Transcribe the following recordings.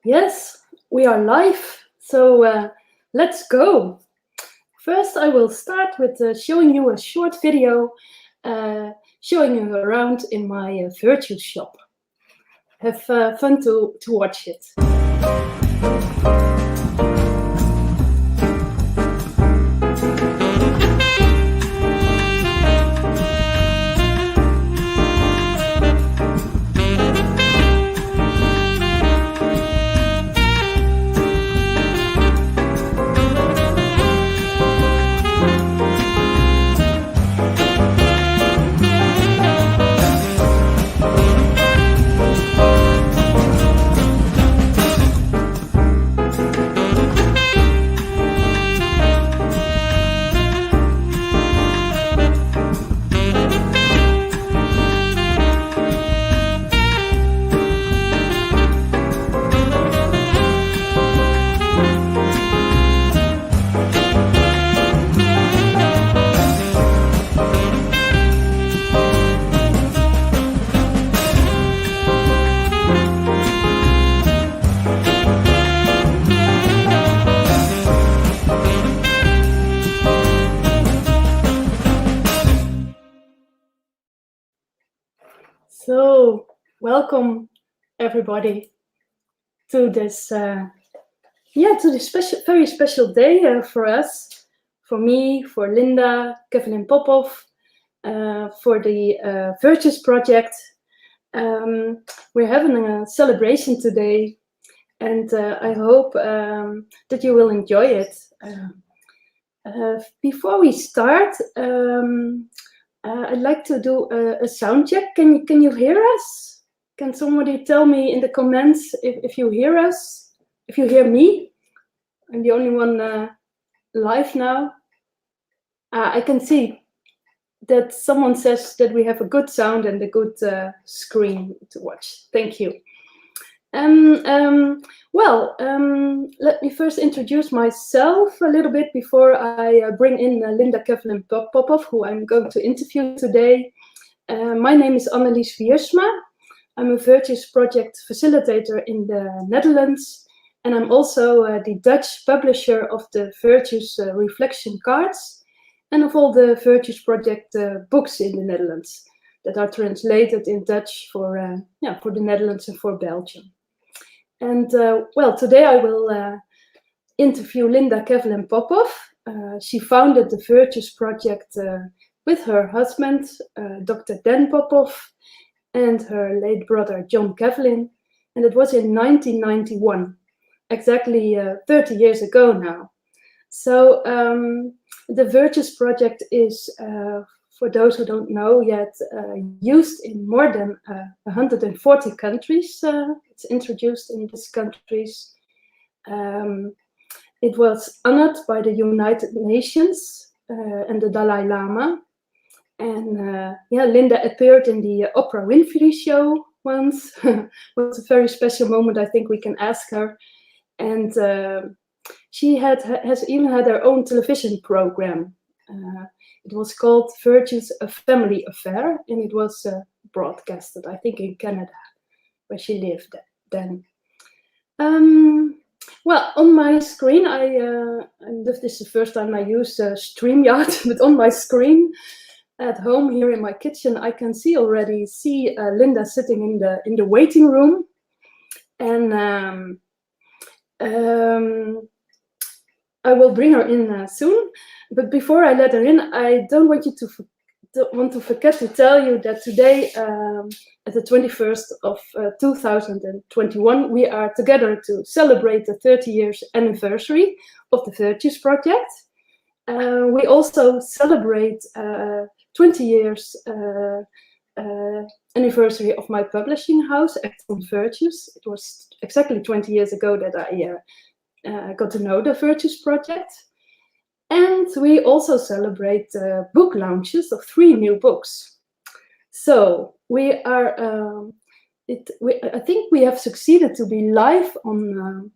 Yes, we are live, so let's go. First, I will start with showing you a short video showing you around in my virtue shop. Have fun to watch it. So, welcome everybody to this, very special day for us, for me, for Linda Kavelin-Popov, for the Virtues Project. We're having a celebration today, and I hope that you will enjoy it. Before we start, I'd like to do a sound check. Can you hear us? Can somebody tell me in the comments if you hear us? If you hear me? I'm the only one live now. I can see that someone says that we have a good sound and a good screen to watch. Thank you. Let me first introduce myself a little bit before I bring in Linda Kavelin-Popov, who I'm going to interview today. My name is Annelies Wiersma. I'm a Virtues Project facilitator in the Netherlands, and I'm also the Dutch publisher of the Virtues reflection cards and of all the Virtues Project books in the Netherlands that are translated in Dutch for the Netherlands and for Belgium. And today I will interview Linda Kavelin-Popov. She founded the Virtues Project with her husband, Dr. Dan Popov, and her late brother, John Kavelin. And it was in 1991, exactly 30 years ago now. So the Virtues Project is, for those who don't know yet, used in more than 140 countries. It's introduced in these countries. It was honored by the United Nations and the Dalai Lama. And Linda appeared in the Oprah Winfrey show once. It was a very special moment. I think we can ask her. And she has even had her own television program. It was called Virtues, a Family Affair, and it was broadcasted, I think, in Canada, where she lived then. On my screen, this is the first time I use StreamYard, but on my screen at home here in my kitchen, I can see Linda sitting in the waiting room, and I will bring her in soon. But before I let her in, I don't want to forget to tell you that today, at the 21st of 2021, we are together to celebrate the 30 years anniversary of the Virtues Project. We also celebrate 20 years anniversary of my publishing house, Acton Virtues. It was exactly 20 years ago that I got to know the Virtues Project. And we also celebrate book launches of 3 new books. So we are, I think we have succeeded to be live on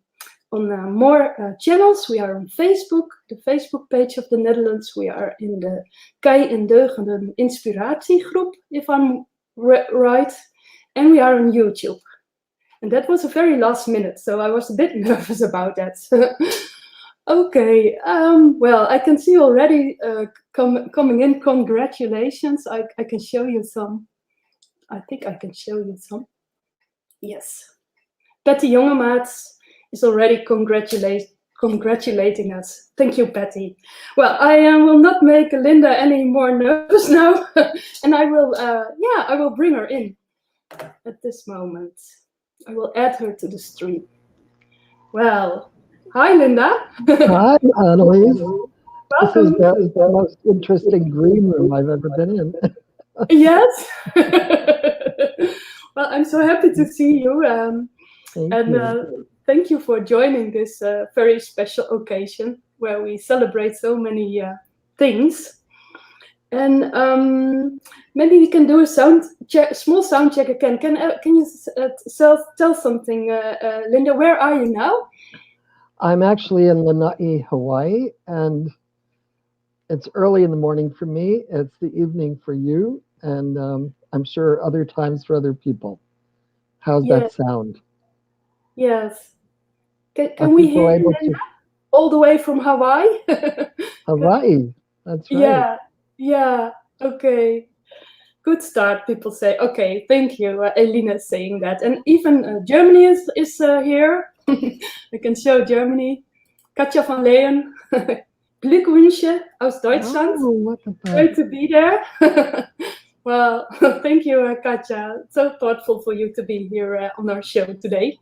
more channels. We are on Facebook, the Facebook page of the Netherlands. We are in the Kei en Deugden Inspiratiegroep, if I'm right. And we are on YouTube. And that was a very last minute, so I was a bit nervous about that. Okay, well, I can see already coming in. Congratulations. I can show you some. I think I can show you some. Yes. Patty Jongemaats is already congratulating us. Thank you, Patty. Well, I will not make Linda any more nervous now, and I will bring her in at this moment. I will add her to the stream. Well, hi, Linda. Hi, Annelies. Welcome. This is the most interesting green room I've ever been in. Yes. Well, I'm so happy to see you. Thank you for joining this very special occasion where we celebrate so many things. And maybe we can do a small sound check again. Can you tell something, Linda? Where are you now? I'm actually in Lanai, Hawaii, and it's early in the morning for me. It's the evening for you, and I'm sure other times for other people. How's that sound? Yes. Can we hear you all the way from Hawaii? Hawaii, that's right. Yeah. Okay. Good start, people say. Okay, thank you. Elina is saying that. And even Germany is here. I can show Germany. Katja van Leyen. Glückwünsche aus Deutschland. Oh, great to be there. Well, thank you, Katja. So thoughtful for you to be here on our show today.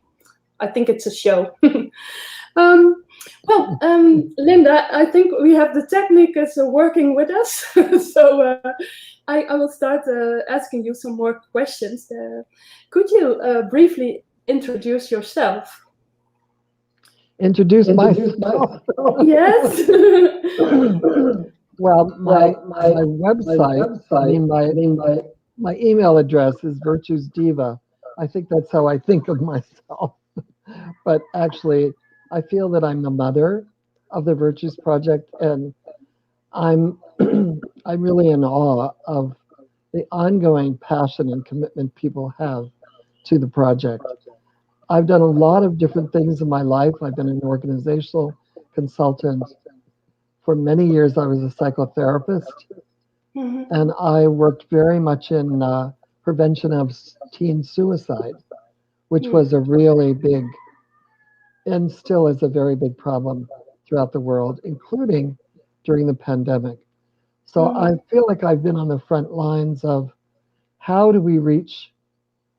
I think it's a show. Linda, I think we have the techniques working with us. So I will start asking you some more questions. Could you briefly introduce yourself? Introduce myself? Yes. Well, my website, my email address is Virtues Diva. I think that's how I think of myself. But actually, I feel that I'm the mother of the Virtues Project, and I'm I'm really in awe of the ongoing passion and commitment people have to the project. I've done a lot of different things in my life. I've been an organizational consultant. For many years, I was a psychotherapist, and I worked very much in prevention of teen suicide, which was a really big, and still is a very big problem throughout the world, including during the pandemic. So I feel like I've been on the front lines of how do we reach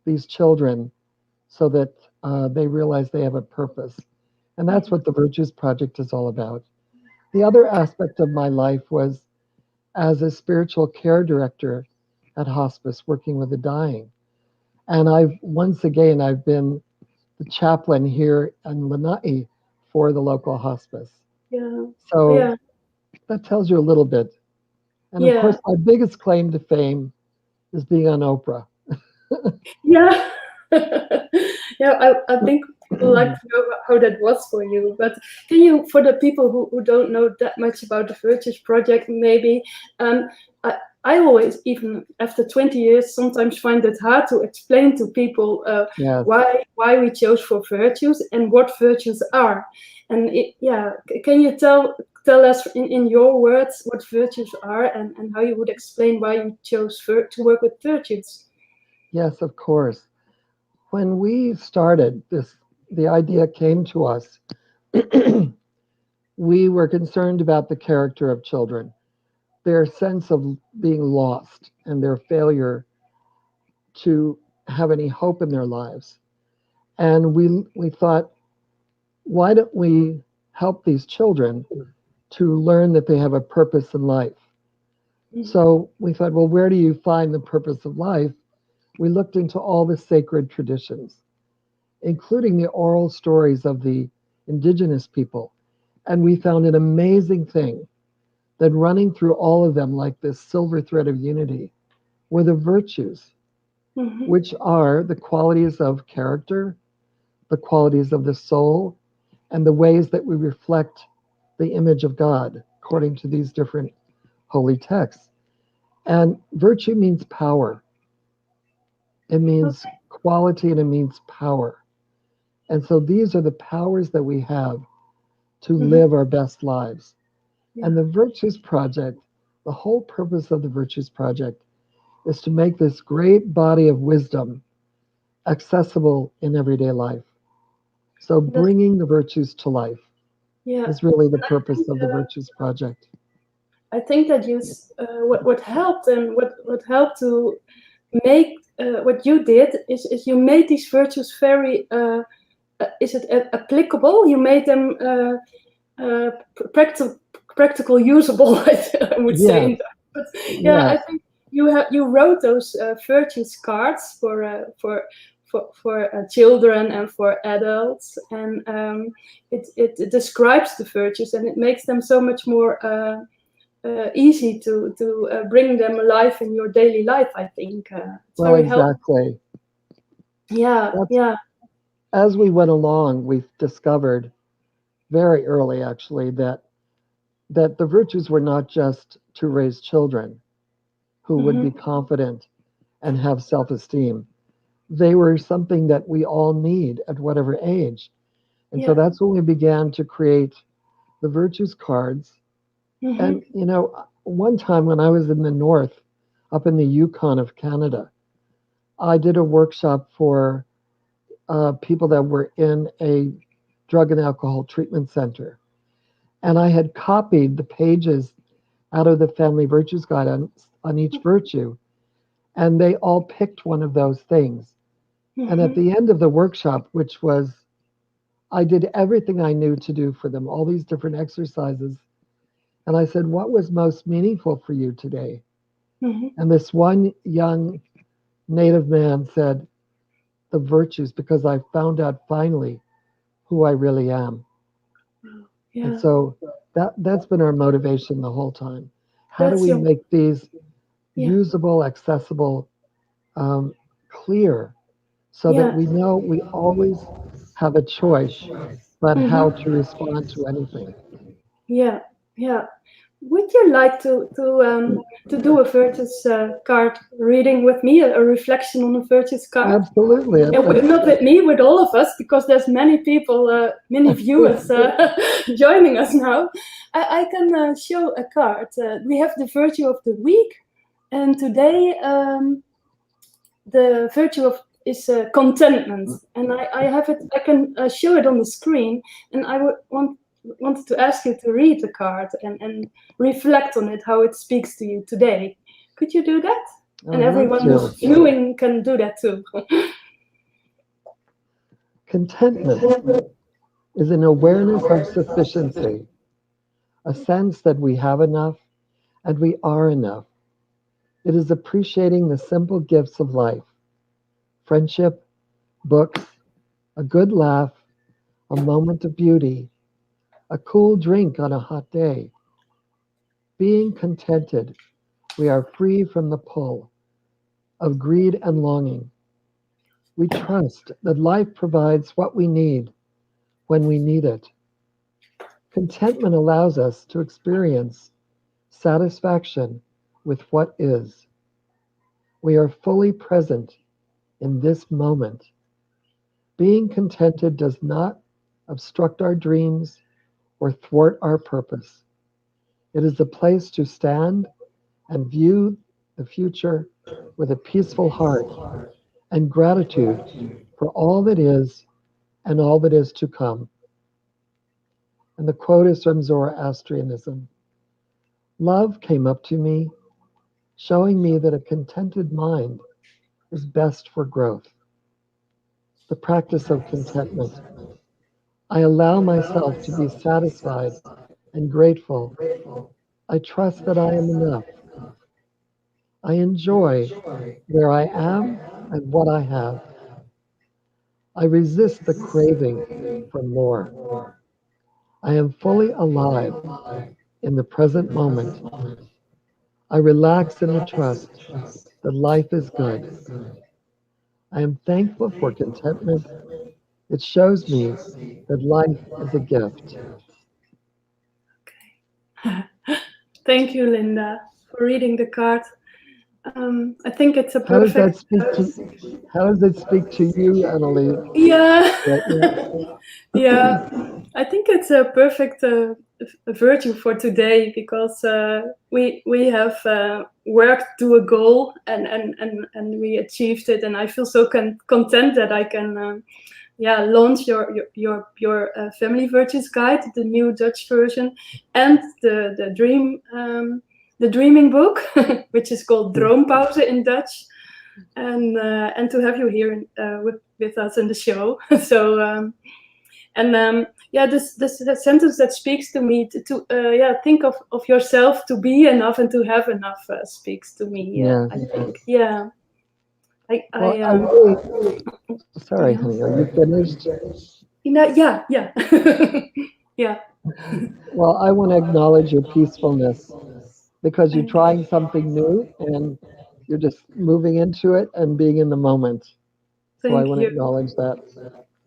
these children so that they realize they have a purpose. And that's what the Virtues Project is all about. The other aspect of my life was as a spiritual care director at hospice, working with the dying. And once again, I've been the chaplain here in Lanai for the local hospice. Yeah. So that tells you a little bit. And of course, my biggest claim to fame is being on Oprah. Yeah. I think people like to know how that was for you. But can you, for the people who don't know that much about the Virtues Project, maybe, I always, even after 20 years, sometimes find it hard to explain to people why we chose for virtues and what virtues are. And can you tell us in your words what virtues are and how you would explain why you chose to work with virtues? Yes, of course. When we started this, the idea came to us. We were concerned about the character of children, their sense of being lost, and their failure to have any hope in their lives. And we thought, why don't we help these children to learn that they have a purpose in life? So we thought, well, where do you find the purpose of life? We looked into all the sacred traditions, including the oral stories of the indigenous people. And we found an amazing thing that running through all of them, like this silver thread of unity, were the virtues, which are the qualities of character, the qualities of the soul, and the ways that we reflect the image of God, according to these different holy texts. And virtue means power. It means quality and it means power. And so these are the powers that we have to live our best lives. Yeah. And the Virtues Project, the whole purpose of the Virtues Project is to make this great body of wisdom accessible in everyday life. So bringing the virtues to life is really the purpose of the Virtues Project. I think that what helped and what helped to make what you did is you made these virtues very applicable. You made them practical, usable. I would say. But yeah, I think you wrote those virtues cards for children and for adults, and it describes the virtues and it makes them so much more easy to bring them alive in your daily life. I think it's very helpful. Yeah. As we went along, we've discovered very early, actually, that the virtues were not just to raise children who would be confident and have self-esteem. They were something that we all need at whatever age. And so that's when we began to create the virtues cards. And, one time when I was in the north, up in the Yukon of Canada, I did a workshop for people that were in a drug and alcohol treatment center. And I had copied the pages out of the Family Virtues Guide on each virtue. And they all picked one of those things. And at the end of the workshop, which was, I did everything I knew to do for them, all these different exercises. And I said, what was most meaningful for you today? And this one young Native man said, the virtues, because I found out finally who I really am. And so that's been our motivation the whole time. How do we make these usable, accessible, clear, so that we know we always have a choice about how to respond to anything? Yeah. Would you like to do a virtues card reading with me, a reflection on a virtues card? Absolutely. Not with me, with all of us, because there's many people, many viewers joining us now. I can show a card. We have the virtue of the week, and today the virtue is contentment, and I have it. I can show it on the screen, and I wanted to ask you to read the card and reflect on it, how it speaks to you today. Could you do that? And everyone who's viewing can do that too. Contentment is an awareness of sufficiency, a sense that we have enough and we are enough. It is appreciating the simple gifts of life: friendship, books, a good laugh, a moment of beauty, a cool drink on a hot day. Being contented, we are free from the pull of greed and longing. We trust that life provides what we need when we need it. Contentment allows us to experience satisfaction with what is. We are fully present in this moment. Being contented does not obstruct our dreams or thwart our purpose. It is a place to stand and view the future with a peaceful heart and gratitude for all that is and all that is to come. And the quote is from Zoroastrianism. Love came up to me, showing me that a contented mind is best for growth. The practice of contentment. I allow myself to be satisfied and grateful. I trust that I am enough. I enjoy where I am and what I have. I resist the craving for more. I am fully alive in the present moment. I relax in the trust that life is good. I am thankful for contentment. It shows me that life is a gift. Thank you, Linda, for reading the card. I think it's a How does that perfect. speak to How does it speak to you, Annelies? Yeah, Right now? yeah. I think it's a perfect virtue for today because we have worked to a goal and we achieved it, and I feel so content that I can launch your family virtues guide, the new Dutch version, and the dreaming book, which is called Droompauze in Dutch, and to have you here with us in the show. So this sentence that speaks to me to think of yourself to be enough and to have enough speaks to me. Yes. I think. Yeah. Well, I really, sorry, Yeah. honey, are you finished? Yeah. Yeah. Well, I want to acknowledge your peacefulness because you're trying something new and you're just moving into it and being in the moment. So I Thank want to you. acknowledge that.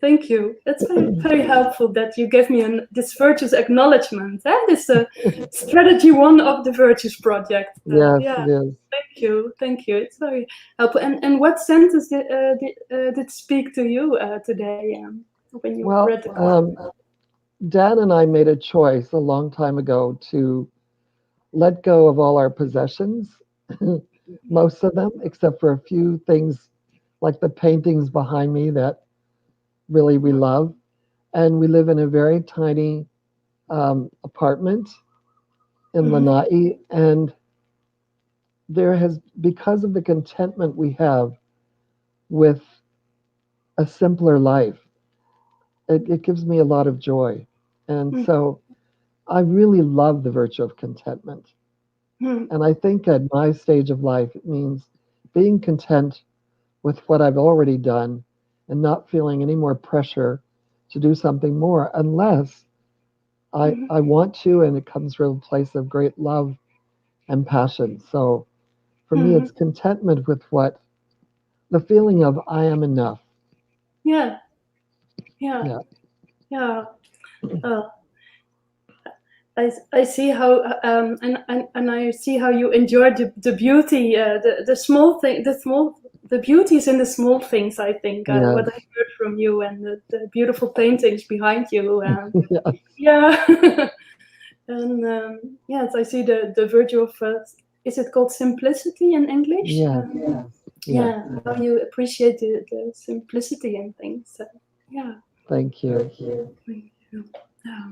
Thank you. That's very helpful that you gave me this virtues acknowledgement. That is strategy one of the virtues project. Yes, Yeah. it is. Thank you. It's very helpful. And what sentence did speak to you today when you Well, read the book? Dan and I made a choice a long time ago to let go of all our possessions, most of them, except for a few things like the paintings behind me that really we love. And we live in a very tiny apartment in Lanai. And there has, because of the contentment we have with a simpler life, it gives me a lot of joy. And so I really love the virtue of contentment. And I think at my stage of life, it means being content with what I've already done and not feeling any more pressure to do something more unless I want to, and it comes from a place of great love and passion. So for me, it's contentment with what the feeling of I am enough. Yeah. Yeah. Yeah. Yeah. Uh, I see how and I see how you enjoy the beauty, the small thing, the beauty is in the small things. I think Yes. what I heard from you and the beautiful paintings behind you. Yes. Yeah, and yes, I see the virtue of is it called simplicity in English? Yes. Yes. Yeah, how you appreciate the simplicity in things. Yeah, Thank you. thank you. Yeah.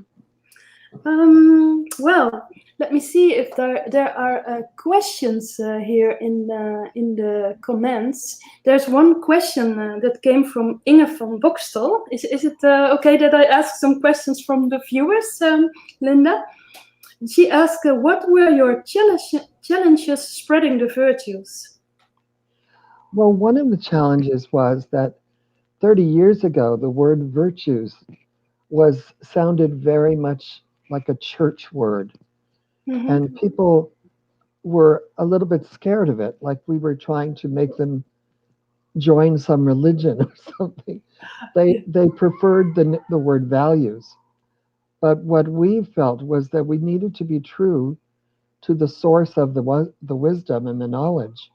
Well, let me see if there are questions here in the comments. There's one question that came from Inge van Bokstel. Is it okay that I ask some questions from the viewers, Linda? She asked, "What were your challenges spreading the virtues?" Well, one of the challenges was that 30 years ago, the word virtues was sounded very much like a church word. And people were a little bit scared of it, like we were trying to make them join some religion or something. They preferred the word values. But what we felt was that we needed to be true to the source of the wisdom and the knowledge.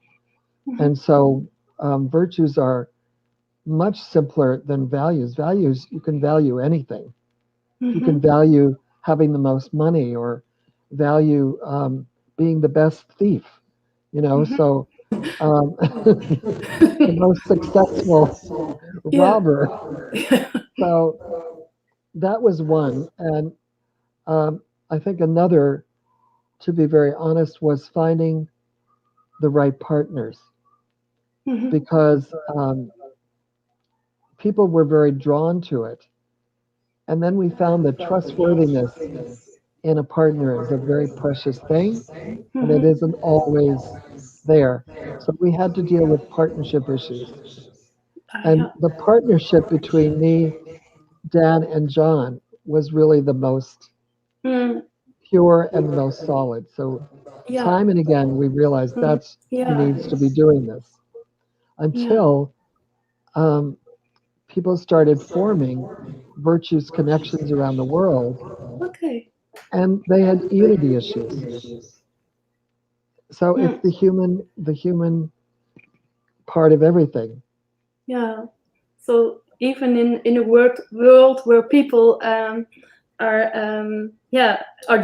And so virtues are much simpler than values. Values, you can value anything. You can value having the most money or value being the best thief, so the most successful Yeah. robber. So that was one. And I think another, to be very honest, was finding the right partners because people were very drawn to it. And then we found that trustworthiness in a partner is a very precious thing, and it isn't always there. So we had to deal with partnership issues. And Yeah. the partnership between me, Dan, and John was really the most pure and the most solid. So Yeah. time and again, we realized that's who Yeah. needs to be doing this Yeah. until people started forming virtues connections around the world, Okay. and they had unity issues. So it's the human part of everything. Yeah. So even in a world where people are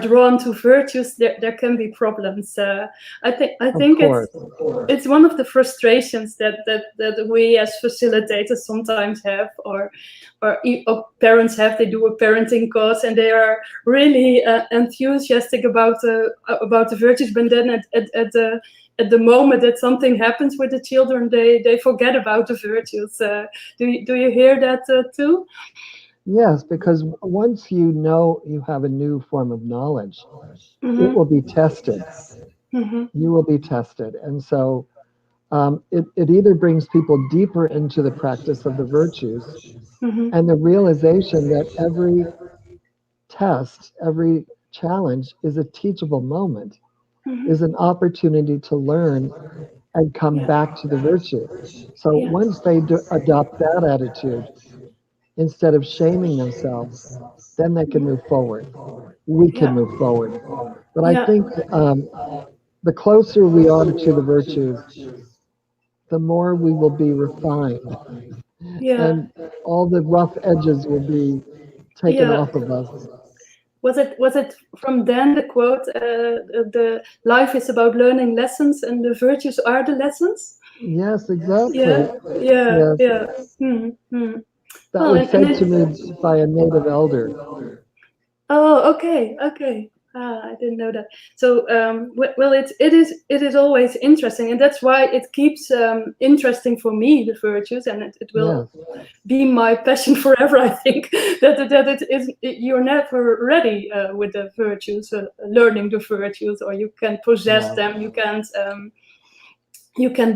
drawn to virtues, there can be problems. I think it's one of the frustrations that we as facilitators sometimes have, or parents have. They do a parenting course and they are really enthusiastic about the virtues, but then at the moment that something happens with the children, they forget about the virtues. Do you hear that too? Yes, because once you know you have a new form of knowledge, it will be tested. You will be tested. And so it either brings people deeper into the practice of the virtues and the realization that every test, every challenge is a teachable moment, is an opportunity to learn and come back to the virtue. So once they adopt that attitude, instead of shaming themselves, then they can move forward. We can move forward. But I think the closer we are to the virtues, the more we will be refined, and all the rough edges will be taken off of us. Was it from then the quote, the life is about learning lessons and the virtues are the lessons? Yes, exactly. Yeah. That was said to me by a native elder. Oh, okay. I didn't know that. So, well, it is always interesting, and that's why it keeps interesting for me, the virtues, and it will be my passion forever. I think you're never ready with the virtues, learning the virtues, or you can possess them. You can't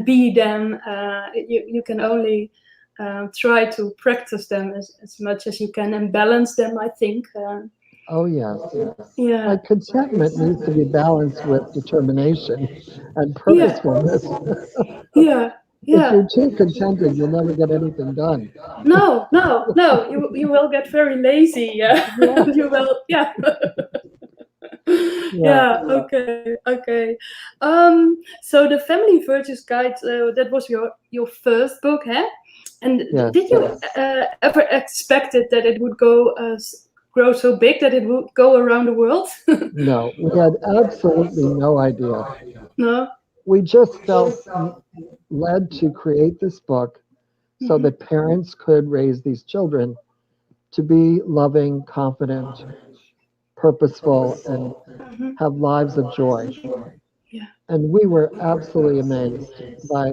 be them. You can only try to practice them as much as you can and balance them, I think. Oh, yes. Like contentment needs to be balanced with determination and purposefulness. If you're too contented, you'll never get anything done. No. You will get very lazy. You will. Okay. So the Family Virtues Guide, that was your first book, huh? And did you ever expected that it would grow so big that it would go around the world? No, we had absolutely no idea. No. We just felt led to create this book so that parents could raise these children to be loving, confident, purposeful, and have lives of joy. And we were absolutely amazed by,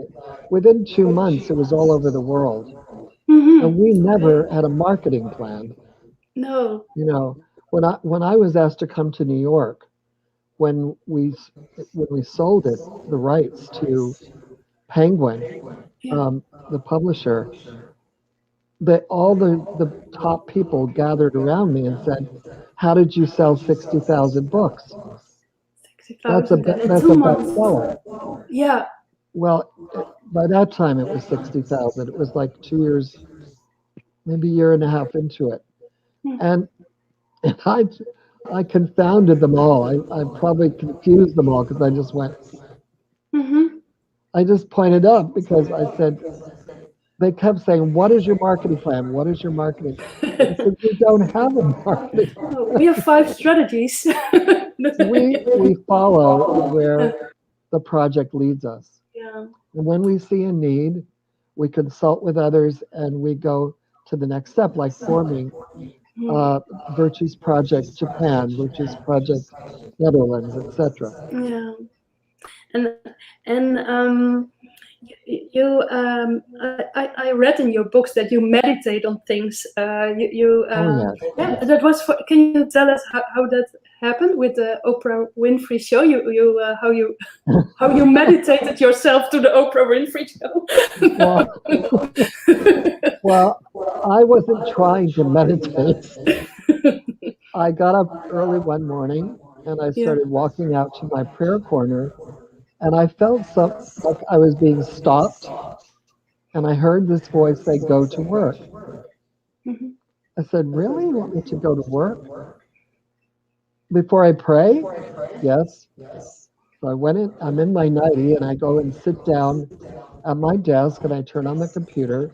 within 2 months, it was all over the world. And we never had a marketing plan. No. You know, when I was asked to come to New York, when we sold it, the rights to Penguin, the publisher, all the top people gathered around me and said, "How did you sell 60,000 books? That's a bestseller." Yeah. Well, by that time it was 60,000. It was like 2 years, maybe a year and a half into it, and I confounded them all. I probably confused them all because I just went. I just pointed up because I said, they kept saying, "What is your marketing plan? What is your marketing?" I said, "We don't have a marketing plan." We have 5 strategies. we follow where the project leads us. And when we see a need, we consult with others and we go to the next step, like forming Virtues Project Japan, Virtues Project Netherlands, etc. Yeah. And you I read in your books that you meditate on things. That was can you tell us how that happened with the Oprah Winfrey show? How you meditated yourself to the Oprah Winfrey show? Well, I wasn't trying to meditate. I got up early one morning and I started walking out to my prayer corner, and I felt like I was being stopped, and I heard this voice say, "Go to work." I said, "Really? You want me to go to work? Before I pray?" "Yes." So I went in, I'm in my nightie and I go and sit down at my desk and I turn on the computer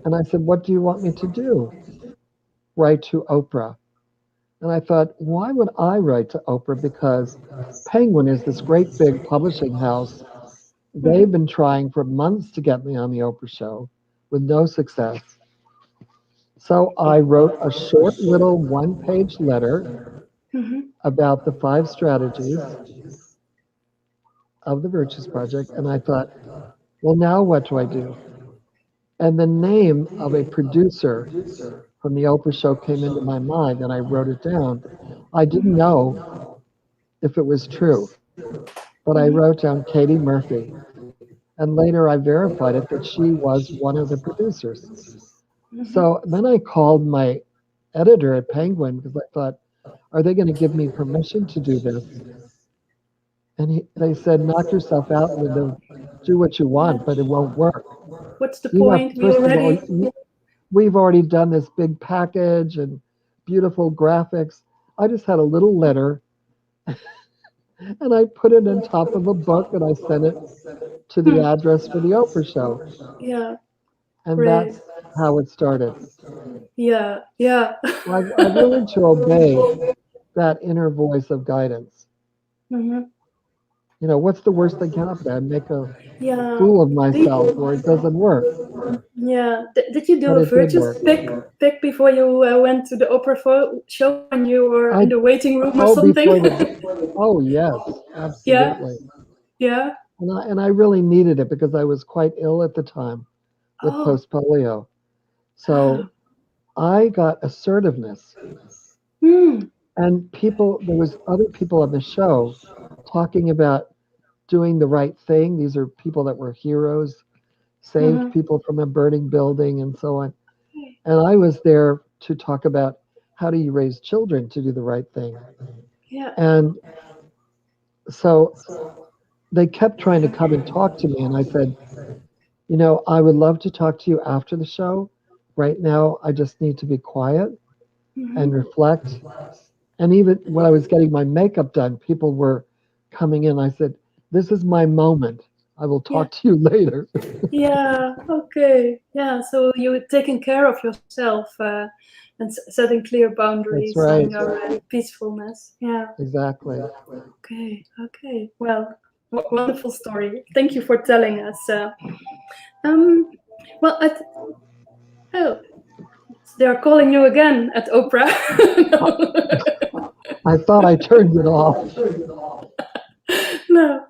and I said, "What do you want me to do?" "Write to Oprah." And I thought, why would I write to Oprah? Because Penguin is this great big publishing house. They've been trying for months to get me on the Oprah show with no success. So I wrote a short little one-page letter about the 5 strategies of the Virtues Project. And I thought, well, now what do I do? And the name of a producer from the Oprah show came into my mind and I wrote it down. I didn't know if it was true, but I wrote down Katie Murphy. And later I verified it that she was one of the producers. So then I called my editor at Penguin because I thought, are they going to give me permission to do this? And they said, knock yourself out, Linda, do what you want, but it won't work. What's the point? First of all, we've already done this big package and beautiful graphics. I just had a little letter and I put it on top of a book and I sent it to the address for the Oprah show. Yeah. And Great. that's how it started. Yeah, yeah. I've learned to obey that inner voice of guidance. You know, what's the worst that can happen? I make a fool of myself or it doesn't work. Yeah. Did you do But a it did Virtues work. pick before you went to the Oprah show when you were in the waiting room or something? Oh, yes, absolutely. Yeah. And I really needed it because I was quite ill at the time with post-polio. So I got assertiveness. And there was other people on the show talking about doing the right thing. These are people that were heroes, saved people from a burning building and so on. And I was there to talk about how do you raise children to do the right thing. Yeah. And so they kept trying to come and talk to me. And I said, you know, I would love to talk to you after the show. Right now, I just need to be quiet and reflect. And even when I was getting my makeup done, people were coming in. I said, this is my moment. I will talk to you later. Yeah, okay. Yeah, so you're taking care of yourself and setting clear boundaries. That's right. And your peacefulness. Yeah. Exactly. Okay. Well, wonderful story. Thank you for telling us. Well, they're calling you again at Oprah. I thought I turned it off. No.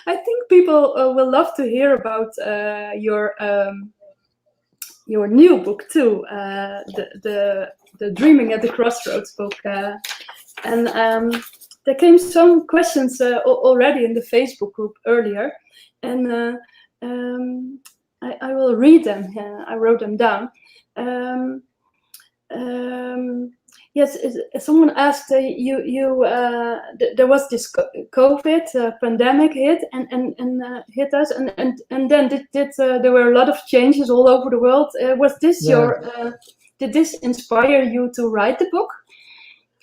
I think people will love to hear about your new book too, the Dreaming at the Crossroads book, and there came some questions already in the Facebook group earlier, and I will read them. I wrote them down. Yes, someone asked there was this COVID pandemic hit and hit us, and then there were a lot of changes all over the world. Was this did this inspire you to write the book?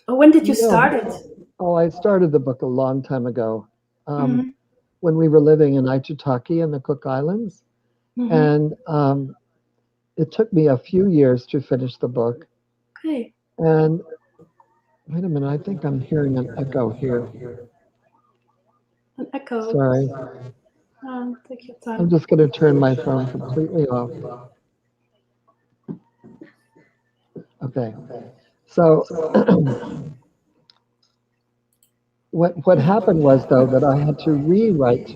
Or when did you start it? Oh, I started the book a long time ago, when we were living in Aitutaki in the Cook Islands, and it took me a few years to finish the book. Okay. And wait a minute, I think I'm hearing an echo here. An echo. Sorry. Take your time. I'm just going to turn my phone completely off. Okay. So what happened was, though, that I had to rewrite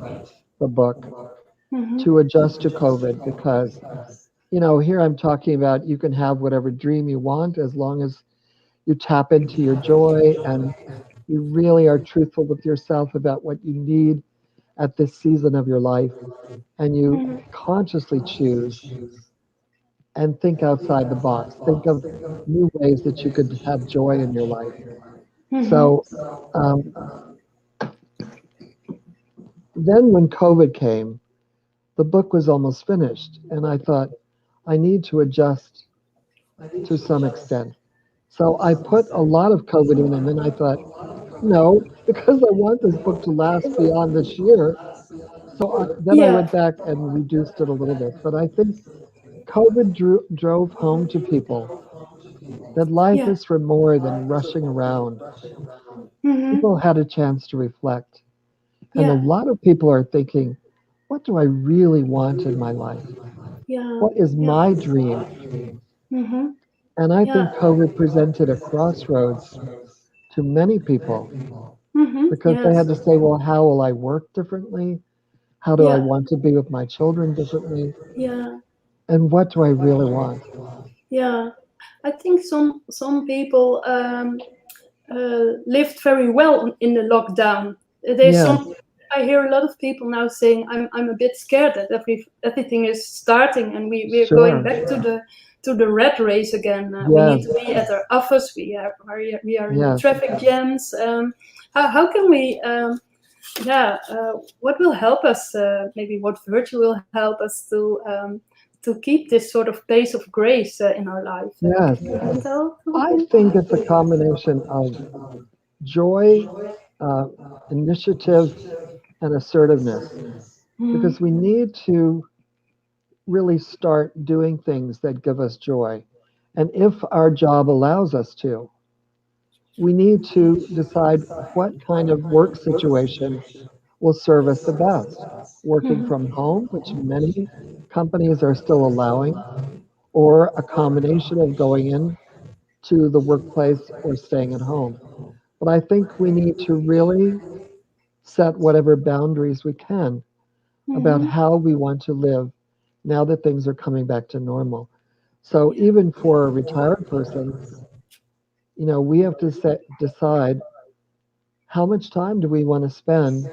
the book to adjust to COVID because, you know, here I'm talking about you can have whatever dream you want as long as you tap into your joy and you really are truthful with yourself about what you need at this season of your life, and you consciously choose and think outside the box. Think of new ways that you could have joy in your life. So then when COVID came, the book was almost finished, and I thought, I need to adjust to some extent. So I put a lot of COVID in, and then I thought, No, because I want this book to last beyond this year. Then I Yeah, went back and reduced it a little bit. But I think COVID drove home to people that life yeah. is for more than rushing around. Mm-hmm. People had a chance to reflect. And a Yeah, lot of people are thinking, what do I really want in my life? yeah, What is yeah. my dream? Mm-hmm. And I Yeah. think COVID presented a crossroads to many people Mm-hmm. because they Yes. had to say, well, how will I work differently? How do I Yeah. want to be with my children differently? Yeah. And what do I really want? Yeah. I think some people lived very well in the lockdown. There's Yes, some. I hear a lot of people now saying, "I'm a bit scared that everything is starting and we're going sure. back to the rat race again. We need Yes, to be at our office. We are in the yes, traffic jams. How can we? Yeah, what will help us? Maybe what virtue will help us to keep this sort of pace of grace in our life? yes. Can you tell I something? think it's a combination of joy, uh, initiative, and assertiveness Mm-hmm. because we need to really start doing things that give us joy. And if our job allows us to, we need to decide what kind of work situation will serve us the best. Working from home, which many companies are still allowing, or a combination of going in to the workplace or staying at home. But I think we need to really set whatever boundaries we can about Mm-hmm. how we want to live now that things are coming back to normal. So Yeah. even for a retired person, we have to decide how much time do we want to spend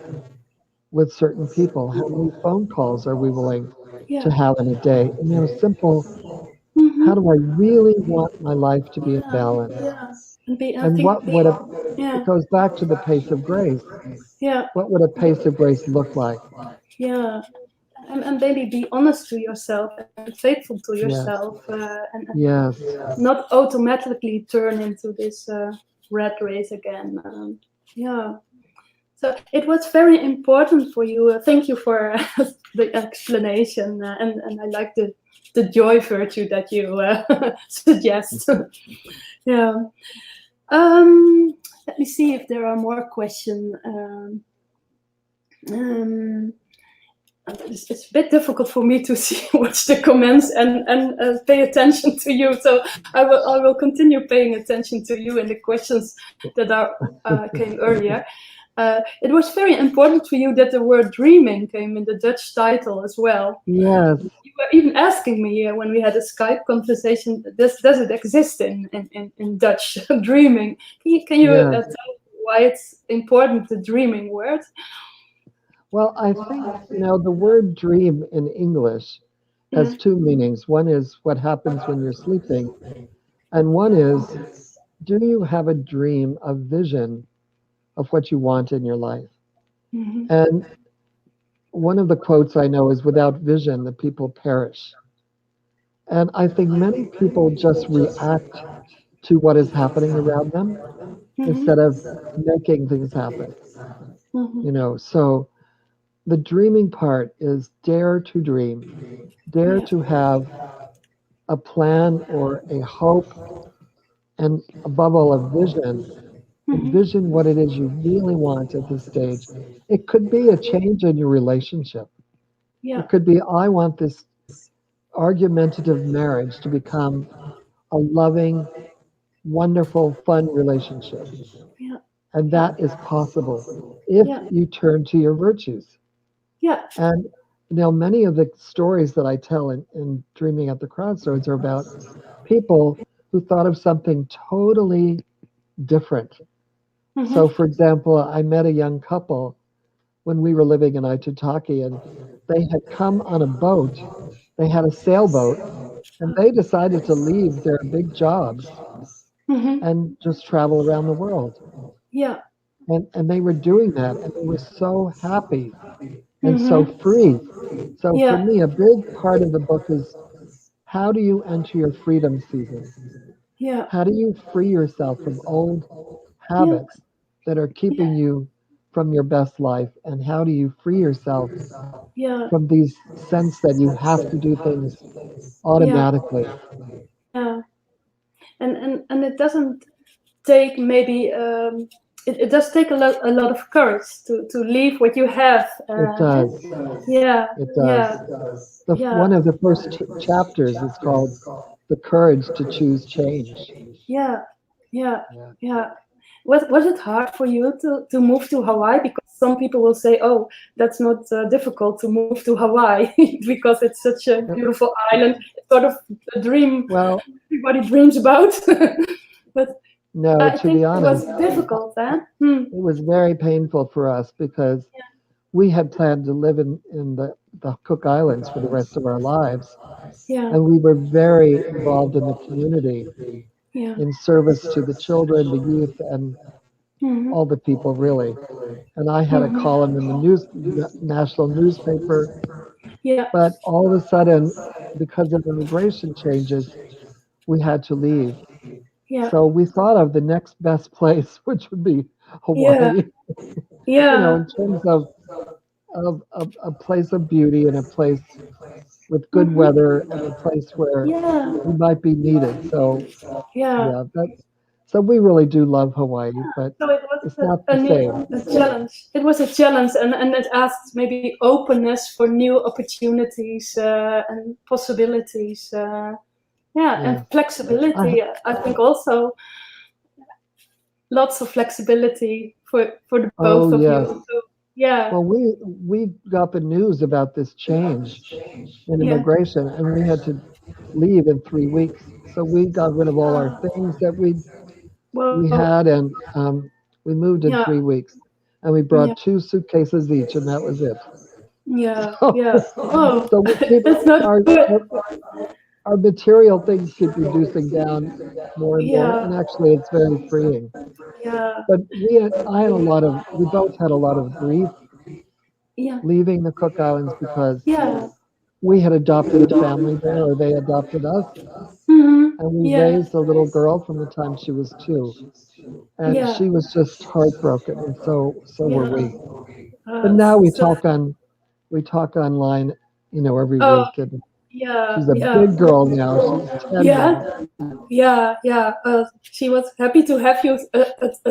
with certain people? How many phone calls are we willing Yeah. to have in a day? And simple, how Mm-hmm. do I really want my life to be in Yeah. balance? Yeah. And be, I And think, what would it yeah. goes back to the pace of grace. Yeah. What would a pace of grace look like? Yeah. And maybe be honest to yourself and faithful to Yes, yourself, and yes, not automatically turn into this rat race again. Yeah. So it was very important for you. Thank you for the explanation, and I like the joy virtue that you suggest. Yeah. Let me see if there are more questions. Um, it's a bit difficult for me to see watch the comments and pay attention to you. So I will continue paying attention to you and the questions that are came earlier. It was very important for you that the word dreaming came in the Dutch title as well. yes, You were even asking me when we had a Skype conversation, does it exist in Dutch, dreaming? Can you yes. tell why it's important, the dreaming word? Well, I think, the word dream in English has Yeah. two meanings. One is what happens when you're sleeping, and one is, do you have a dream, a vision of what you want in your life? Hmm. And one of the quotes I know is, without vision, the people perish. And I think many people just react to what is happening around them Hmm. instead of making things happen. Hmm. So the dreaming part is dare to dream, dare Yeah. to have a plan or a hope, and above all, a vision. Hmm. Envision what it is you really want at this stage. It could be a change in your relationship. Yeah. It could be, I want this argumentative marriage to become a loving, wonderful, fun relationship. Yeah. And Yeah. that is possible if Yeah. you turn to your virtues. Yeah. And many of the stories that I tell in Dreaming at the Crossroads are about people who thought of something totally different. Hmm. So, for example, I met a young couple when we were living in Aitutaki, and they had come on a boat. They had a sailboat, and they decided to leave their big jobs Hmm. and just travel around the world. Yeah. And they were doing that, and they were so happy and so Hmm. free. So for Yeah. me, a big part of the book is, how do you enter your freedom season? Yeah. How do you free yourself from old Yeah. habits that are keeping you from your best life, and how do you free yourself yeah, from these sense that you have to do things yeah, automatically. yeah. And it doesn't take maybe it does take a lot of courage to leave what you have. It does. Yeah, It yeah, does. yeah, One of the first chapters is called "The Courage to Choose Change." yeah, yeah, Yeah. yeah. Was it hard for you to move to Hawaii? Because some people will say, "Oh, that's not difficult to move to Hawaii because it's such a beautiful island. It's sort of a dream Well, everybody dreams about." But no, I to think be it was honest, difficult, huh? Hmm. it was very painful for us because we had planned to live in the Cook Islands for the rest of our lives. Yeah, And we were very involved in the community yeah. in service to the children, the youth, and Hmm. all the people, really. And I had a Hmm. column in the national newspaper. Yeah, But all of a sudden, because of immigration changes, we had to leave. yeah, So we thought of the next best place, which would be yeah, Hawaii, yeah. in terms of a place of beauty and a place with good Hmm. weather and a place where Yeah, we might be needed. So yeah. yeah, so we really do love Hawaii, but So it was it's not a the new same. a challenge. It was a challenge, and it asked maybe openness for new opportunities and possibilities. Yeah, and Yeah. I, flexibility. I think also lots of flexibility for the oh both of you. yes. So, yeah, Well, we got the news about this change in yeah. immigration, and we had to leave in 3 weeks. So we got rid of all our things that we Well, had, and we moved in yeah, 3 weeks, and we yeah, brought 2 suitcases each, and that was it. yeah, So, yeah. Oh, so we keep that's not our, good. our our material things keep reducing down more and more, Yeah, and actually, it's very freeing. yeah, But we both had a lot of grief yeah, leaving the Cook Islands because yeah. we had adopted a family there, or they adopted us, Hmm. and we Yeah, raised a little girl from the time she was 2, and yeah, she was just heartbroken, and so were yeah. we. But now So, we talk online, every oh, week, and yeah, she's a yeah, big girl now. She's 10 now. yeah, yeah, yeah. She was happy to have you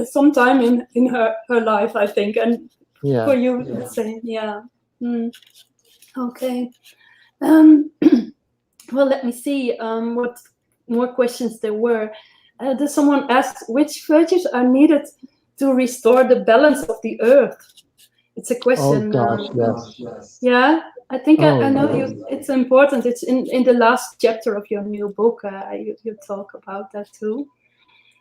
sometime in her life, I think, and Yeah. for you the same. Yeah. Mm. Okay. Um, well, let me see what more questions there were. Does someone ask which virtues are needed to restore the balance of the earth? It's a Oh question. gosh, yes. Yeah, I think I Oh know yes. you. It's important. It's in the last chapter of your new book. You talk about that too.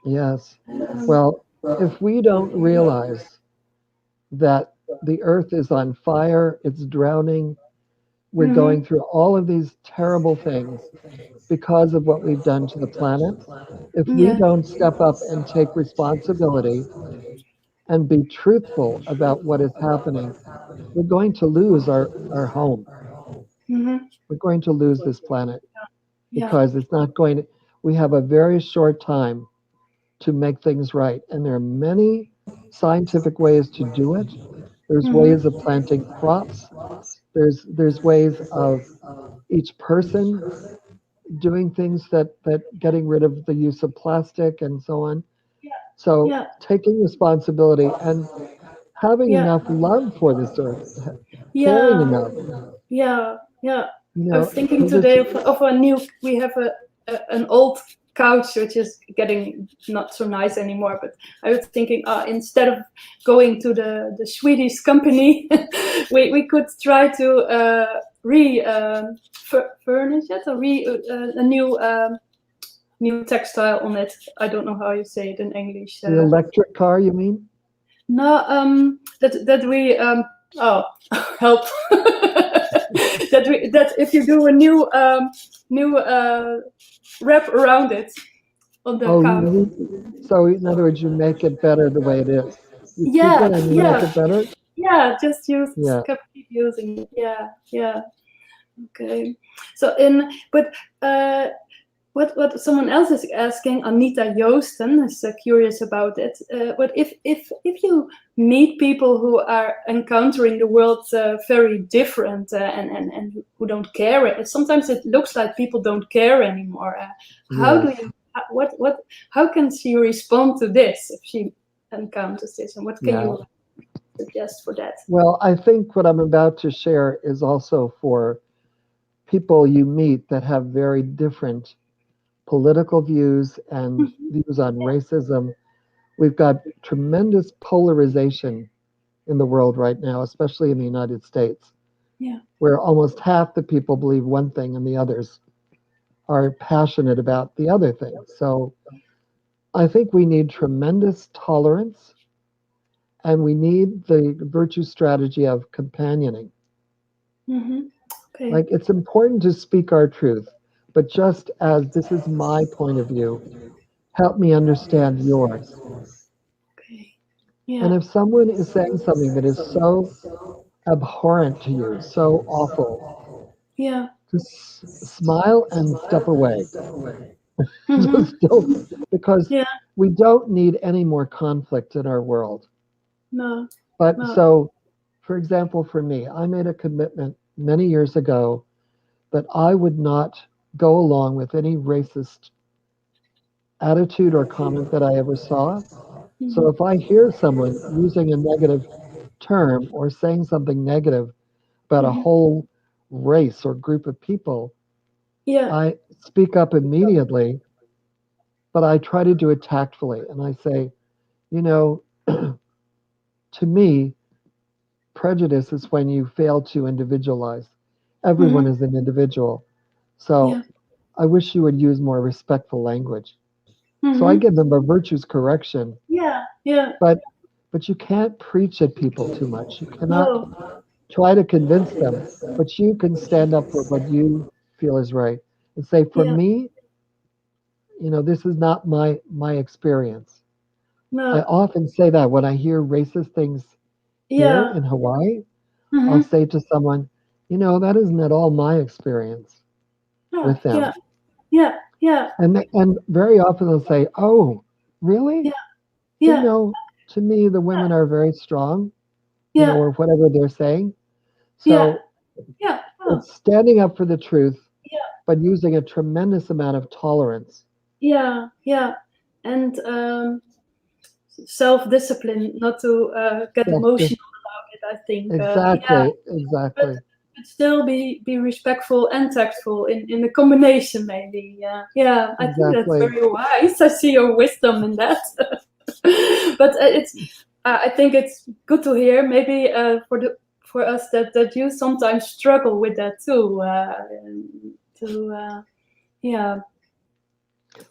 Yes. Um, Well, if we don't realize that the earth is on fire, it's drowning, we're mhm, going through all of these terrible things because of what we've done to the planet. If we yeah. don't step up and take responsibility and be truthful about what is happening, we're going to lose our home. Mhm, We're going to lose this planet yeah. because it's not going to, we have a very short time to make things right. And there are many scientific ways to do it. There's Mhm, ways of planting crops. There's ways of each person doing things that getting rid of the use of plastic and so on. So yeah. taking responsibility and having Yeah. enough love for this earth, caring Yeah. enough, Yeah. Yeah. you I was know, thinking because it's today of a new. We have an old couch which is getting not so nice anymore. But I was thinking, instead of going to the Swedish company, we could try to furnish it or a new textile on it. I don't know how you say it in English. the electric car, you mean? No, that we oh help that if you do a new wrap around it on the Oh, couch. so in other words, you make it better the way it is. You keep Yeah, it and you make yeah, it better. yeah. Just Yeah. keep using it. Yeah, yeah. Okay. So in but what someone else is asking, Anita Joosten is curious about it. But if you meet people who are encountering the world very different and who don't care, sometimes it looks like people don't care anymore. How do Yes. you how can she respond to this if she encounters this, and what can Yeah. you suggest for that? Well, I think what I'm about to share is also for people you meet that have very different political views and Mhm. views on racism. We've got tremendous polarization in the world right now, especially in the United States, Yeah. where almost half the people believe one thing and the others are passionate about the other thing. So I think we need tremendous tolerance and we need the virtue strategy of companioning. Mm-hmm. Okay. Like it's important to speak our truth, but just as this is my point of view, help me understand yours. Okay. And Yeah. if someone is saying something that is so abhorrent to you, so awful, Yeah. just smile and step away. Mm-hmm. Just don't, because Yeah. we don't need any more conflict in our world. No. But No. so, for example, for me, I made a commitment many years ago that I would not go along with any racist attitude or comment that I ever saw. So Mm-hmm. if I hear someone using a negative term or saying something negative about a Mm-hmm. whole race or group of people, Yeah. I speak up immediately, but I try to do it tactfully. And I say, you know, to me, prejudice is when you fail to individualize. Everyone Mm-hmm. is an individual. So Yeah. I wish you would use more respectful language. So I Mm-hmm. give them a virtues correction, Yeah. Yeah. but you can't preach at people too much. You cannot No. try to convince them, but you can stand up for what you feel is right and say, for Yeah. me, this is not my experience. I No. often say that when I hear racist things here Yeah. in Hawaii, I'll Mm-hmm. say to someone, that isn't at all my experience Yeah. with Yeah. them. Yeah. Yeah. And very often they'll say, oh, really? Yeah. But Yeah. to me, the women are very strong, Yeah. or whatever they're saying. Yeah. So Yeah. Oh. it's standing up for the truth, Yeah. but using a tremendous amount of tolerance. Yeah. Yeah. And self-discipline, not to get Self emotional about it. I think. Yeah. exactly, But exactly, still be respectful and tactful in the combination, maybe. Yeah. Yeah. I think that's exactly. very wise. I see your wisdom in that. But I think it's good to hear. Maybe for us that you sometimes struggle with that too. To yeah.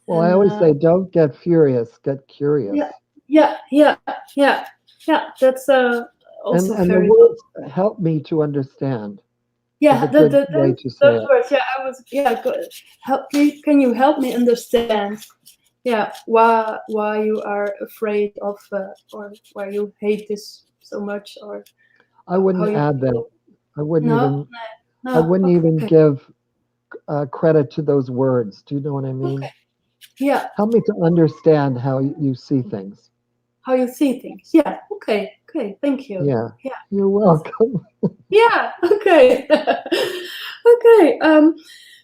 Well, I And always say, don't get furious, get curious. yeah, yeah, yeah, yeah, yeah. That's And also and the very good. words help me to understand is Yeah, a good way to say those it. words. Yeah, I was. Yeah, good. Can you help me understand? Yeah, why you are afraid of, or why you hate this so much, or I how wouldn't you add that. feel. I wouldn't No, even I no. wouldn't even Okay, give credit to those words. Do you know what I okay. mean? Yeah, Help me to understand how you see things. how you see things. Yeah. Okay. Okay. Thank you. Yeah, Yeah. you're That's, welcome. yeah. Okay. Okay.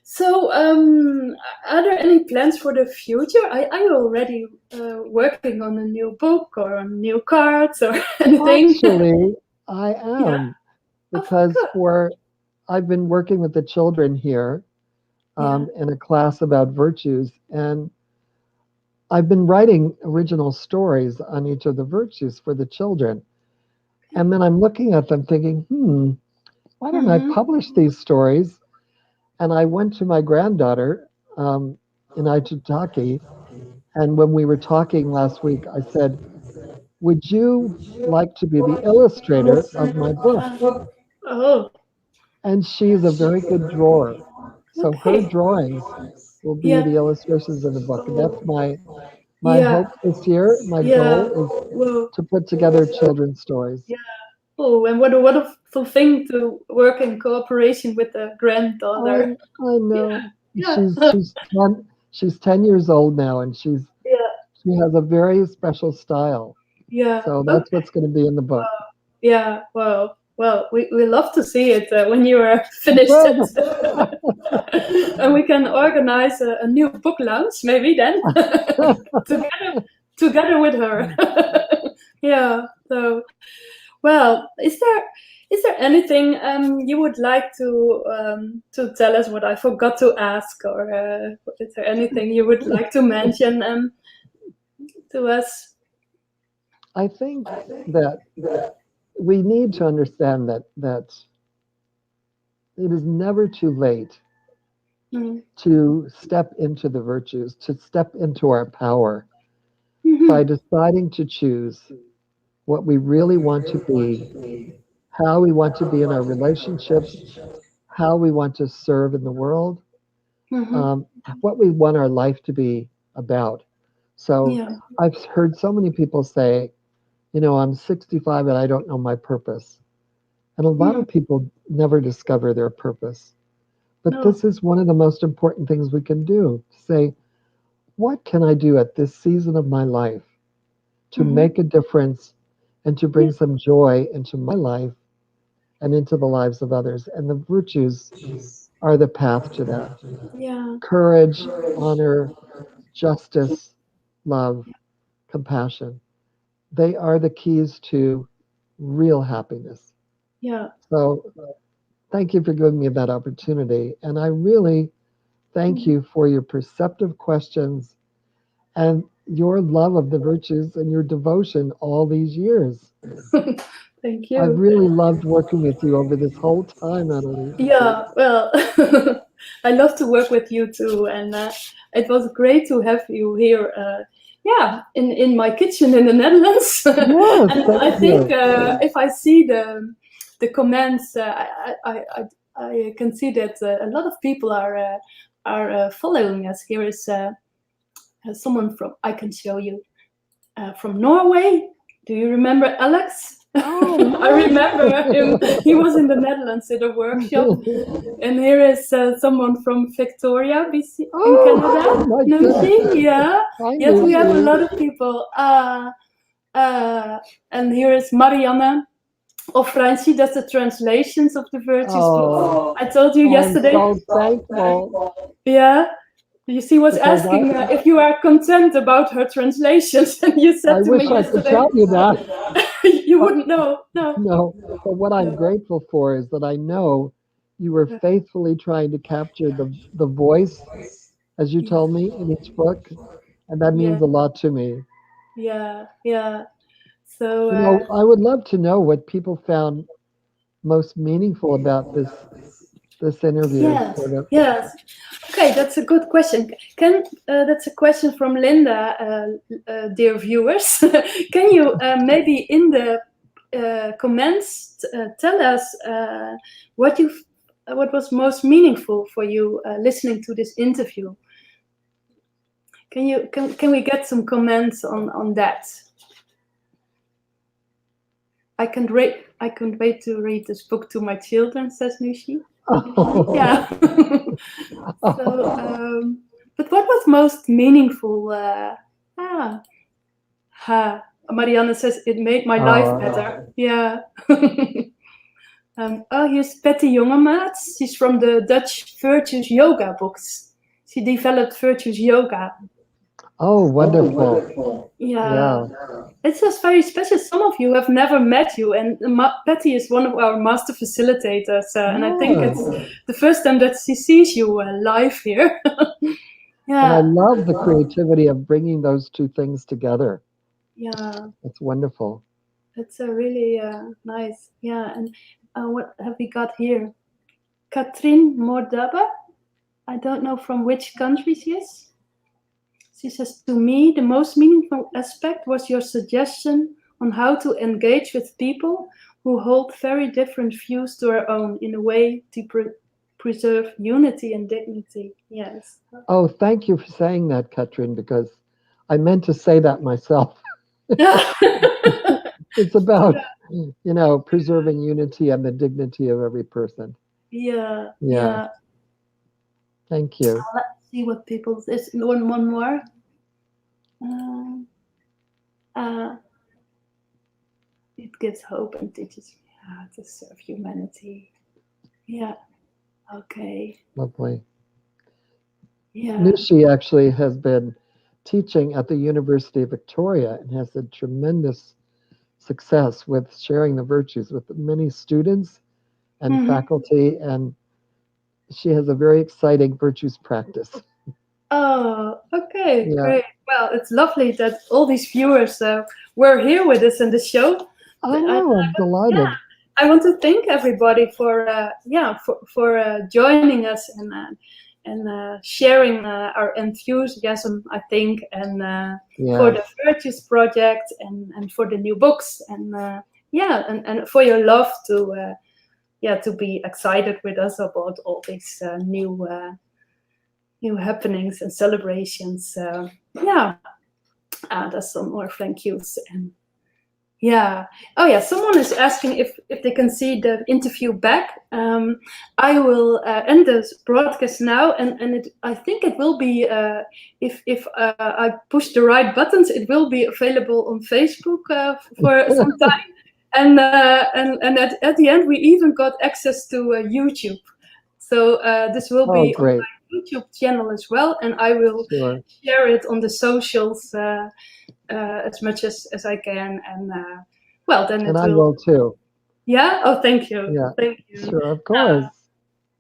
So, are there any plans for the future? Are you already working on a new book or on new cards or anything? Actually, I Yeah. am Oh, because good. I've been working with the children here Yeah. in a class about virtues, and I've been writing original stories on each of the virtues for the children. And then I'm looking at them thinking, why don't I Mm-hmm. publish these stories? And I went to my granddaughter in Aichitaki, and when we were talking last week, I said, would you like to be the illustrator of my book? Oh, And she's a very good drawer. So her okay. drawings will be Yeah. the illustrations in the book. And that's my Yeah. hope this year. My Yeah. goal is Whoa. to put together children's stories. Yeah. Oh, and what a wonderful thing to work in cooperation with a I granddaughter. I Yeah. know Yeah. she's 10. she's 10 years old now, and she Yeah. has a very special style. Yeah. So that's what's going to be in the book. Yeah. Well, we love to see it when you are finished it. And we can organize a new book launch, maybe then, together with her. Yeah. So, well, is there anything you would like to tell us? What I forgot to ask, or is there anything you would like to mention to us? I think that we need to understand that it is never too late to step into the virtues, to step into our power by deciding to choose what we really want to be, how we want to be in our relationships, how we want to serve in the world, what we want our life to be about. So I've heard so many people say, I'm 65 and I don't know my purpose. And a lot of people never discover their purpose. But this is one of the most important things we can do. Say, what can I do at this season of my life to make a difference and to bring some joy into my life and into the lives of others? And the virtues are the path to that. Yeah. Courage, honor, justice, love, compassion. They are the keys to real happiness. Yeah. So thank you for giving me that opportunity. And I really thank you for your perceptive questions and your love of the virtues and your devotion all these years. Thank you. I've really loved working with you over this whole time, Annelies. Yeah, well, I love to work with you too, and it was great to have you here. In my kitchen in the Netherlands. Yes, and I think if I see the comments, I can see that a lot of people are following us. Here is someone from, I can show you, from Norway. Do you remember Alex? Oh, I remember him. He was in the Netherlands at a workshop. And here is someone from Victoria, BC, in Canada. Nancy, yeah. Yes, we have a lot of people. And here is Marianne of French. She does the translations of the virtues. I told you yesterday. I'm so thankful. Yeah. You see, was asking if you are content about her translations, and you said to me yesterday. I wish I could tell you that. You wouldn't know. No, but what I'm grateful for is that I know you were faithfully trying to capture the voice, as you told me, in each book, and that means a lot to me. Yeah. So I would love to know what people found most meaningful about this interview. Yes. Okay, that's a good question. That's a question from Linda, dear viewers. Can you maybe in the comments tell us what was most meaningful for you listening to this interview? Can we get some comments on that? I can't wait to read this book to my children, says Nushi. Yeah. So, but what was most meaningful? Marianne says it made my life better. Yeah. Here's Patty Jongemaats. She's from the Dutch Virtues Yoga books. She developed Virtues Yoga. Oh, wonderful. Yeah. It's just very special. Some of you have never met you, and Patty is one of our master facilitators, and I think it's the first time that she sees you live here. Yeah. And I love the creativity of bringing those two things together. Yeah. It's wonderful. It's a really nice. Yeah. And what have we got here? Katrien Mordaba. I don't know from which country she is. She says, to me, the most meaningful aspect was your suggestion on how to engage with people who hold very different views to our own in a way to preserve unity and dignity. Yes. Oh, thank you for saying that, Katrien, because I meant to say that myself. It's about, preserving unity and the dignity of every person. Yeah. Thank you. see what people. There's one more. It gives hope and teaches me how to serve humanity. Yeah. Okay. Lovely. Yeah. Nishi actually has been teaching at the University of Victoria and has had tremendous success with sharing the virtues with many students and faculty, and she has a very exciting virtues practice. Oh, okay, Yeah. great. Well, it's lovely that all these viewers were here with us in the show. I'm delighted. Yeah, I want to thank everybody for joining us and sharing our enthusiasm, I think, and for the Virtues Project and for the new books and and for your love to be excited with us about all these new happenings and celebrations. There's some more thank yous. And someone is asking if they can see the interview back. I will end this broadcast now, and I think it will be if I push the right buttons, it will be available on Facebook for some time. And at the end, we even got access to YouTube. So this will be great. on my YouTube channel as well, and I will share it on the socials as much as I can. And then I will too. Yeah. Oh, thank you. Yeah. Thank you. Sure, of course.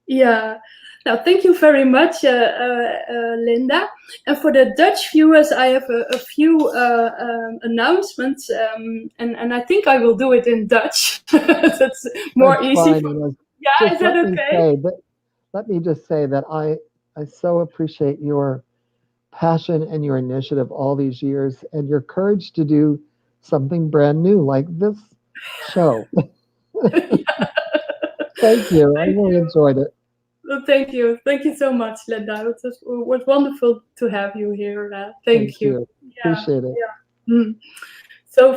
Now, thank you very much, Linda. And for the Dutch viewers, I have a few announcements, and I think I will do it in Dutch. That's more easy. Yeah, is that okay? Let me just say that I so appreciate your passion and your initiative all these years and your courage to do something brand new like this show. Thank you. I really enjoyed it. Well, thank you. Thank you so much, Linda. It was wonderful to have you here. Thank you. Appreciate it. Zo,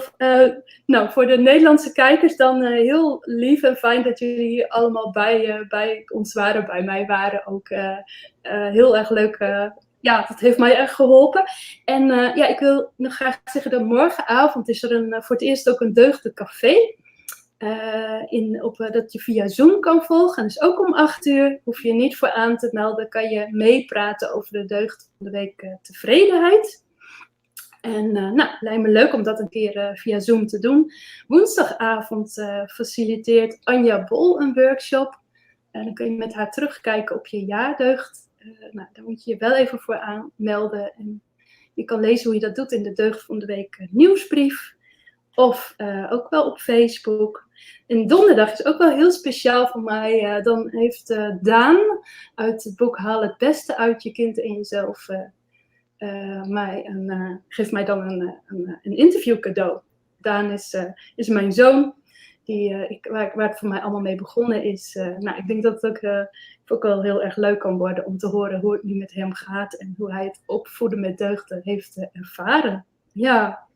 voor de Nederlandse kijkers dan heel lief en fijn dat jullie hier allemaal bij ons waren, bij mij waren ook. Heel erg leuk. Dat heeft mij erg geholpen. En ik wil nog graag zeggen dat morgenavond is er voor het eerst ook een deugdencafé. Dat je via Zoom kan volgen. Dus ook om 8:00 hoef je niet voor aan te melden. Kan je meepraten over de deugd van de week tevredenheid. En lijkt me leuk om dat een keer via Zoom te doen. Woensdagavond faciliteert Anja Bol een workshop. Dan kun je met haar terugkijken op je jaardeugd. Daar moet je je wel even voor aanmelden. En je kan lezen hoe je dat doet in de Deugd van de Week nieuwsbrief. Of ook wel op Facebook. En donderdag is ook wel heel speciaal voor mij. Dan heeft Daan uit het boek Haal het beste uit je kind en jezelf... geeft mij dan een interview cadeau. Daan is mijn zoon, waar het voor mij allemaal mee begonnen is. Ik denk dat het ook wel heel erg leuk kan worden om te horen hoe het nu met hem gaat en hoe hij het opvoeden met deugden heeft ervaren. Ja.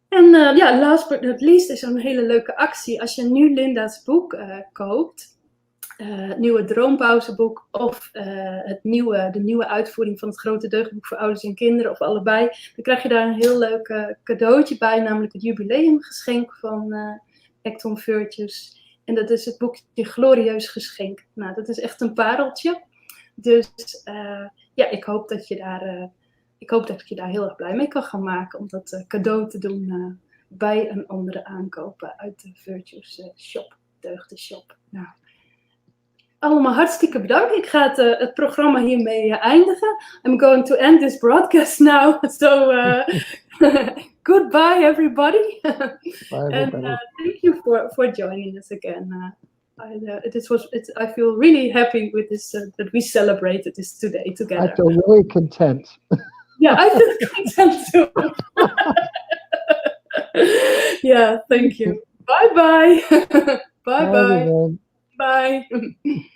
En last but not least is er een hele leuke actie. Als je nu Linda's boek koopt, het nieuwe Droompauze boek of de nieuwe uitvoering van Het Grote Deugdenboek voor ouders en kinderen, of allebei, dan krijg je daar een heel leuk cadeautje bij, namelijk het jubileumgeschenk van Ecton Virtues. En dat is het boekje Glorieus Geschenk. Nou, dat is echt een pareltje. Dus ik hoop dat je daar heel erg blij mee kan gaan maken om dat cadeau te doen bij een andere aankopen uit de Virtues shop, deugdenshop. Nou, allemaal hartstikke bedankt. Ik ga het programma hiermee eindigen. I'm going to end this broadcast now. So goodbye everybody. Bye, and thank you for joining us again. I feel really happy with this that we celebrated this today together. I feel really content. Yeah, I feel content too. Yeah, thank you. Bye bye. Bye bye. Bye. Bye.